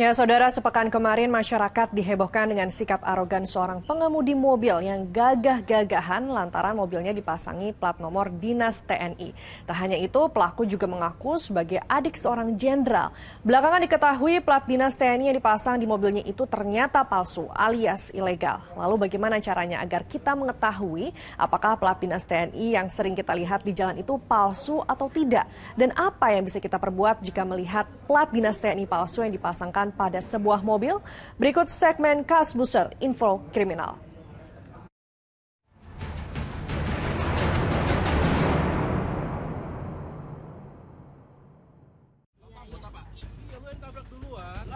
Ya, saudara, sepekan kemarin masyarakat dihebohkan dengan sikap arogan seorang pengemudi mobil yang gagah-gagahan lantaran mobilnya dipasangi plat nomor dinas TNI. Tak hanya itu, pelaku juga mengaku sebagai adik seorang jenderal. Belakangan diketahui plat dinas TNI yang dipasang di mobilnya itu ternyata palsu alias ilegal. Lalu bagaimana caranya agar kita mengetahui apakah plat dinas TNI yang sering kita lihat di jalan itu palsu atau tidak? Dan apa yang bisa kita perbuat jika melihat plat dinas TNI palsu yang dipasangkan pada sebuah mobil? Berikut segmen Kasbuser Info Kriminal.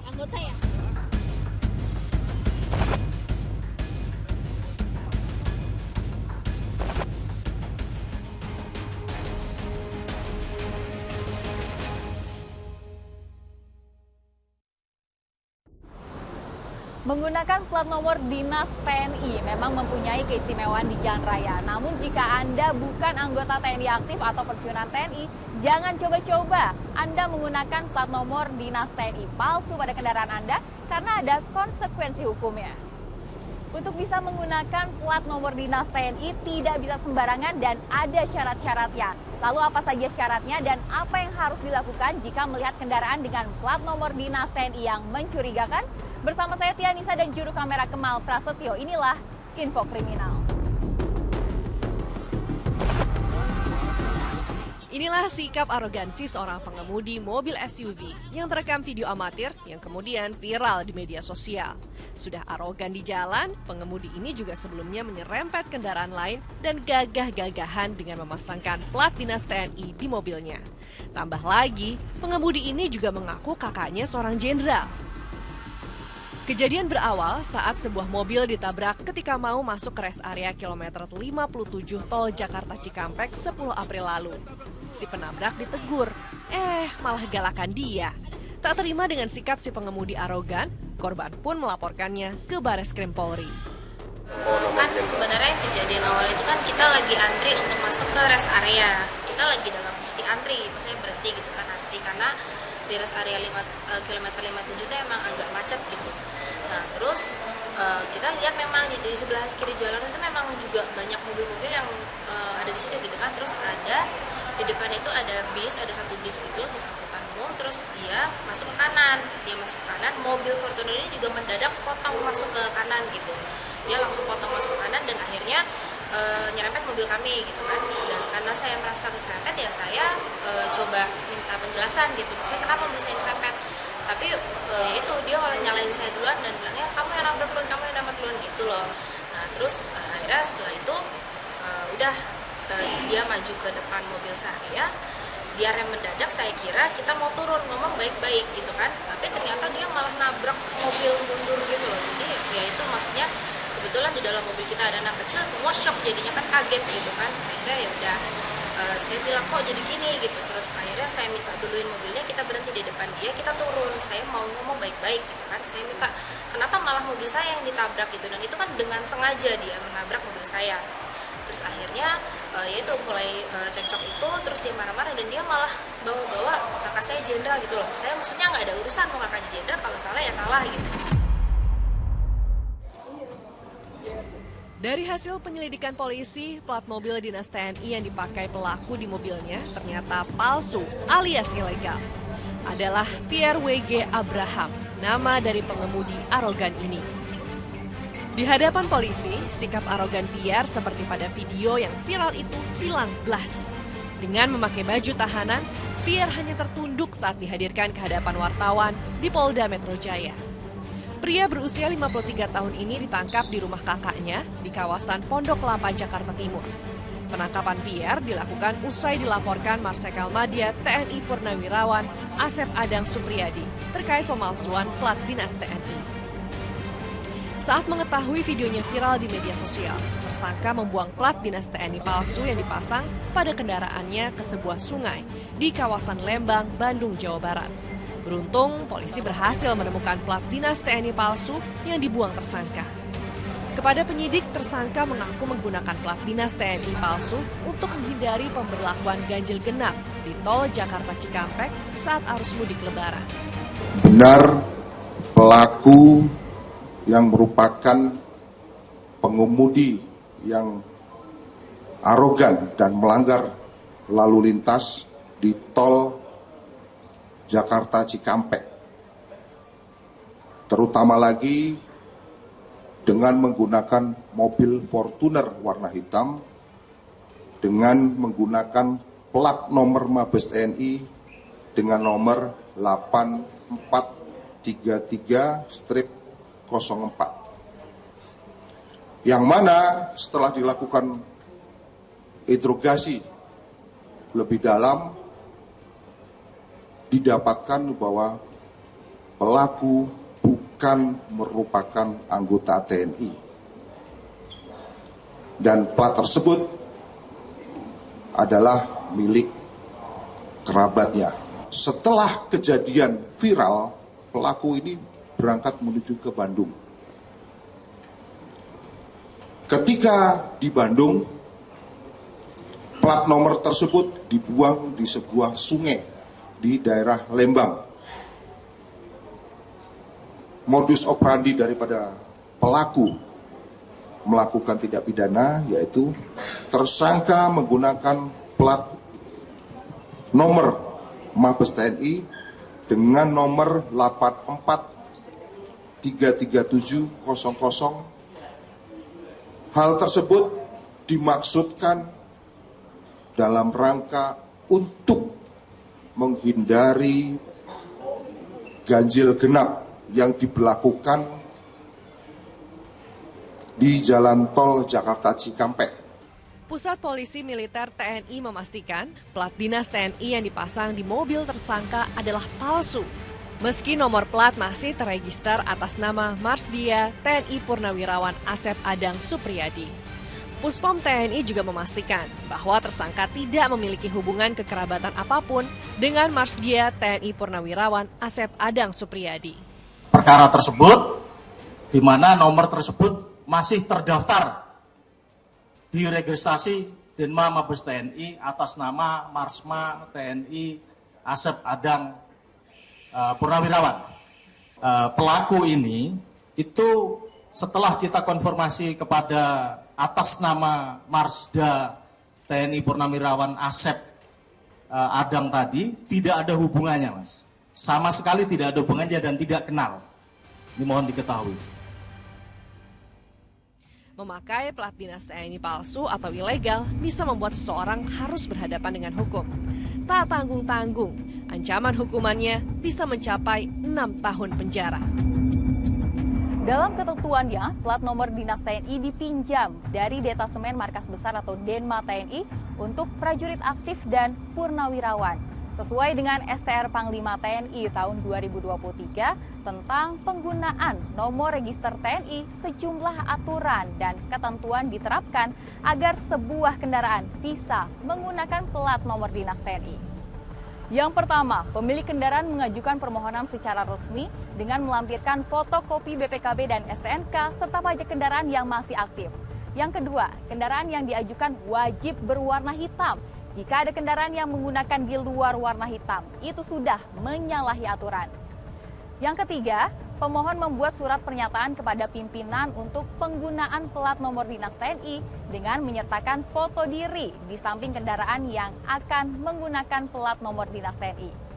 Anggota ya? Menggunakan plat nomor dinas TNI memang mempunyai keistimewaan di jalan raya. Namun jika Anda bukan anggota TNI aktif atau pensiunan TNI, jangan coba-coba Anda menggunakan plat nomor dinas TNI palsu pada kendaraan Anda karena ada konsekuensi hukumnya. Untuk bisa menggunakan plat nomor dinas TNI tidak bisa sembarangan dan ada syarat-syaratnya. Lalu apa saja syaratnya dan apa yang harus dilakukan jika melihat kendaraan dengan plat nomor dinas TNI yang mencurigakan? Bersama saya Tia Nisa dan juru kamera Kemal Prasetyo, inilah Info Kriminal. Inilah sikap arogansi seorang pengemudi mobil SUV yang terekam video amatir yang kemudian viral di media sosial. Sudah arogan di jalan, pengemudi ini juga sebelumnya menyerempet kendaraan lain dan gagah-gagahan dengan memasangkan plat dinas TNI di mobilnya. Tambah lagi, pengemudi ini juga mengaku kakaknya seorang jenderal. Kejadian berawal saat sebuah mobil ditabrak ketika mau masuk ke rest area kilometer 57 tol Jakarta Cikampek 10 April lalu. Si penabrak ditegur, malah galakan dia. Tak terima dengan sikap si pengemudi arogan, korban pun melaporkannya ke Bareskrim Polri. Kan sebenarnya kejadian awal itu kan kita lagi antri untuk masuk ke rest area. Kita lagi dalam posisi antri, maksudnya berhenti gitu kan antri karena di rest area kilometer 57 itu emang agak macet gitu. Nah terus kita lihat memang di sebelah kiri jalan itu memang juga banyak mobil-mobil yang ada di situ gitu kan. Terus ada di depan itu ada satu bis gitu, bis angkutan umum. Terus dia masuk ke kanan, mobil Fortuner ini juga mendadak potong masuk ke kanan gitu. Dia langsung potong masuk ke kanan dan akhirnya nyerempet mobil kami gitu kan. Dan karena saya merasa keserempet ya saya coba minta penjelasan gitu. Saya kenapa mobil saya diserempet? Tapi itu dia malah nyalain saya duluan dan bilangnya kamu yang nabrak duluan gitu loh. Nah terus akhirnya setelah itu dia maju ke depan mobil saya, dia rem mendadak, saya kira kita mau turun ngomong baik-baik gitu kan, tapi ternyata dia malah nabrak mobil mundur gitu loh. Jadi ya itu maksudnya kebetulan di dalam mobil kita ada anak kecil, semua shock jadinya kan, kaget gitu kan. Akhirnya ya udah saya bilang kok jadi gini gitu. Terus akhirnya saya minta duluin mobilnya, kita berhenti di depan dia, kita turun. Saya mau ngomong baik-baik gitu kan. Saya minta kenapa malah mobil saya yang ditabrak gitu, dan itu kan dengan sengaja dia menabrak mobil saya. Terus akhirnya yaitu mulai cekcok itu, terus dia marah-marah dan dia malah bawa-bawa kakak saya jenderal gitu loh. Saya maksudnya nggak ada urusan mau kakaknya jenderal, kalau salah ya salah gitu. Dari hasil penyelidikan polisi, plat mobil dinas TNI yang dipakai pelaku di mobilnya ternyata palsu alias ilegal. Adalah Pierre W.G. Abraham, nama dari pengemudi arogan ini. Di hadapan polisi, sikap arogan Pierre seperti pada video yang viral itu hilang blas. Dengan memakai baju tahanan, Pierre hanya tertunduk saat dihadirkan ke hadapan wartawan di Polda Metro Jaya. Pria berusia 53 tahun ini ditangkap di rumah kakaknya di kawasan Pondok Kelapa, Jakarta Timur. Penangkapan Pierre dilakukan usai dilaporkan Marsikal Madya TNI Purnawirawan Asep Adang Supriyadi terkait pemalsuan plat dinas TNI. Saat mengetahui videonya viral di media sosial, tersangka membuang plat dinas TNI palsu yang dipasang pada kendaraannya ke sebuah sungai di kawasan Lembang, Bandung, Jawa Barat. Beruntung, polisi berhasil menemukan plat dinas TNI palsu yang dibuang tersangka. Kepada penyidik, tersangka mengaku menggunakan plat dinas TNI palsu untuk menghindari pemberlakuan ganjil genap di tol Jakarta Cikampek saat arus mudik Lebaran. Benar pelaku yang merupakan pengemudi yang arogan dan melanggar lalu lintas di tol Jakarta Cikampek, terutama lagi dengan menggunakan mobil Fortuner warna hitam dengan menggunakan plat nomor Mabes TNI dengan nomor 8433-04, yang mana setelah dilakukan interogasi lebih dalam didapatkan bahwa pelaku bukan merupakan anggota TNI dan plat tersebut adalah milik kerabatnya. Setelah kejadian viral, pelaku ini berangkat menuju ke Bandung. Ketika di Bandung, plat nomor tersebut dibuang di sebuah sungai di daerah Lembang. Modus operandi daripada pelaku melakukan tindak pidana yaitu tersangka menggunakan plat nomor Mabes TNI dengan nomor 8433-0700. Hal tersebut dimaksudkan dalam rangka untuk menghindari ganjil genap yang diberlakukan di jalan tol Jakarta Cikampek. Pusat Polisi Militer TNI memastikan plat dinas TNI yang dipasang di mobil tersangka adalah palsu. Meski nomor plat masih terregister atas nama Marsdia TNI Purnawirawan Asep Adang Supriyadi. Puspom TNI juga memastikan bahwa tersangka tidak memiliki hubungan kekerabatan apapun dengan Marsdia TNI Purnawirawan Asep Adang Supriyadi. Perkara tersebut, di mana nomor tersebut masih terdaftar di registrasi Denma Mabes TNI atas nama Marsma TNI Asep Adang Purnawirawan. Pelaku ini itu setelah kita konfirmasi kepada atas nama Marsda TNI Purnawirawan Asep Adang tadi, tidak ada hubungannya, Mas. Sama sekali tidak ada hubungannya dan tidak kenal. Ini mohon diketahui. Memakai plat dinas TNI palsu atau ilegal bisa membuat seseorang harus berhadapan dengan hukum. Tak tanggung-tanggung, ancaman hukumannya bisa mencapai 6 tahun penjara. Dalam ketentuannya, plat nomor dinas TNI dipinjam dari Detasemen Markas Besar atau Denma TNI untuk prajurit aktif dan purnawirawan. Sesuai dengan STR Panglima TNI tahun 2023 tentang penggunaan nomor register TNI, sejumlah aturan dan ketentuan diterapkan agar sebuah kendaraan bisa menggunakan plat nomor dinas TNI. Yang pertama, pemilik kendaraan mengajukan permohonan secara resmi dengan melampirkan fotokopi BPKB dan STNK serta pajak kendaraan yang masih aktif. Yang kedua, kendaraan yang diajukan wajib berwarna hitam. Jika ada kendaraan yang menggunakan di luar warna hitam, itu sudah menyalahi aturan. Yang ketiga, pemohon membuat surat pernyataan kepada pimpinan untuk penggunaan plat nomor dinas TNI dengan menyertakan foto diri di samping kendaraan yang akan menggunakan plat nomor dinas TNI.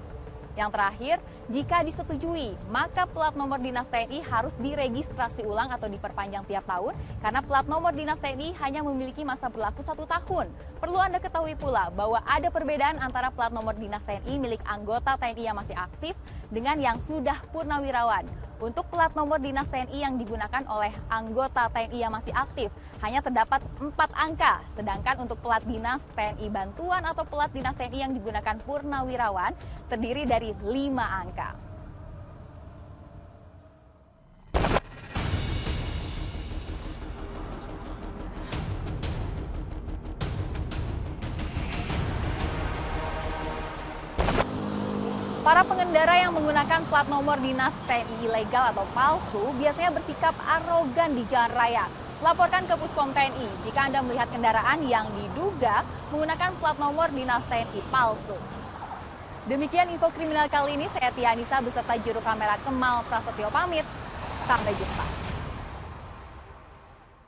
Yang terakhir, jika disetujui, maka plat nomor dinas TNI harus diregistrasi ulang atau diperpanjang tiap tahun karena plat nomor dinas TNI hanya memiliki masa berlaku 1 tahun. Perlu Anda ketahui pula bahwa ada perbedaan antara plat nomor dinas TNI milik anggota TNI yang masih aktif dengan yang sudah purnawirawan. Untuk plat nomor dinas TNI yang digunakan oleh anggota TNI yang masih aktif hanya terdapat 4 angka, sedangkan untuk plat dinas TNI bantuan atau plat dinas TNI yang digunakan purnawirawan terdiri dari 5 angka. Para pengendara yang menggunakan plat nomor dinas TNI ilegal atau palsu biasanya bersikap arogan di jalan raya. Laporkan ke Puspom TNI jika Anda melihat kendaraan yang diduga menggunakan plat nomor dinas TNI palsu. Demikian info kriminal kali ini, saya Tia Anissa beserta juru kamera Kemal Prasetyo pamit. Sampai jumpa.